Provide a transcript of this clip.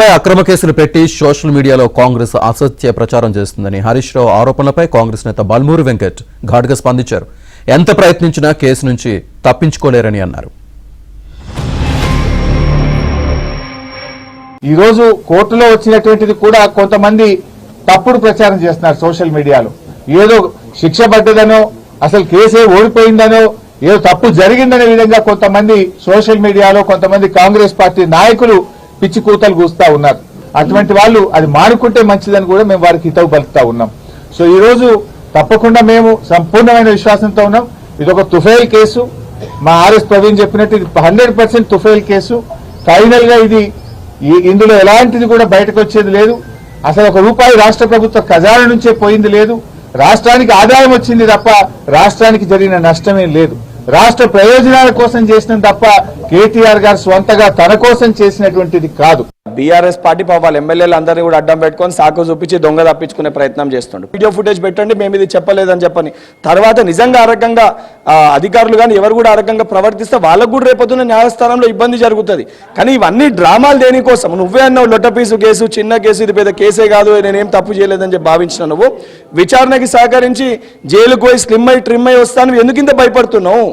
తమపై అక్రమ కేసులు పెట్టి సోషల్ మీడియాలో కాంగ్రెస్ అసత్య ప్రచారం చేస్తుందని హరీష్ రావు ఆరోపణలపై కాంగ్రెస్ నేత బల్మూరి వెంకట్ ఘాటుగా స్పందించారు. ఎంత ప్రయత్నించినా కేసు నుంచి తప్పించుకోలేరని అన్నారు. ఈ రోజు కోర్టులో వచ్చినటువంటిది కూడా కొంతమంది తప్పుడు ప్రచారం చేస్తున్నారు. సోషల్ మీడియాలో ఏదో శిక్ష పడ్డదనో, అసలు కేసే ఓడిపోయిందనో, ఏదో తప్పు జరిగిందనే విధంగా కొంతమంది సోషల్ మీడియాలో కొంతమంది కాంగ్రెస్ పార్టీ నాయకులు పిచ్చి కూతలు కూస్తా ఉన్నారు. అటువంటి వాళ్ళు అది మానుకుంటే మంచిదని కూడా మేము వారికి హితవు పలుకుతా ఉన్నాం. సో ఈ రోజు తప్పకుండా మేము సంపూర్ణమైన విశ్వాసంతో ఉన్నాం. ఇది ఒక తుఫైల్ కేసు. మా ఆర్ఎస్ ప్రవీణ్ చెప్పినట్టు ఇది 100% తుఫైల్ కేసు. ఫైనల్ గా ఇందులో ఎలాంటిది కూడా బయటకు వచ్చేది లేదు. అసలు ₹1 రాష్ట్ర ప్రభుత్వ ఖజానా నుంచే పోయింది లేదు. రాష్ట్రానికి ఆదాయం వచ్చింది తప్ప రాష్ట్రానికి జరిగిన నష్టమే లేదు. రాష్ట్ర ప్రయోజనాల కోసం చేసిన తప్ప కేటీఆర్ గారు స్వంతగా తన కోసం చేసినటువంటిది కాదు. బీఆర్ఎస్ పార్టీ వాళ్ళ ఎమ్మెల్యేలు అందరినీ కూడా అడ్డం పెట్టుకొని సాకు చూపించి దొంగ తప్పించుకునే ప్రయత్నం చేస్తుండ్రు. వీడియో ఫుటేజ్ పెట్టండి, మేము ఇది చెప్పలేదని చెప్పని. తర్వాత నిజంగా ఆ రకంగా అధికారులు కానీ ఎవరు కూడా ఆ రకంగా ప్రవర్తిస్తే వాళ్ళకు కూడా రేపొద్దున న్యాయస్థానంలో ఇబ్బంది జరుగుతుంది. కానీ ఇవన్నీ డ్రామాలు దేనికోసం? నువ్వే అన్నావు లొట్టపీసు కేసు, చిన్న కేసు, ఇది పెద్ద కేసే కాదు, నేనేం తప్పు చేయలేదని చెప్పి భావించిన నువ్వు విచారణకి సహకరించి జైలుకు పోయి స్లిమ్ అయి ట్రిమ్ అయి వస్తాను. ఎందుకు ఇంత భయపడుతున్నావు?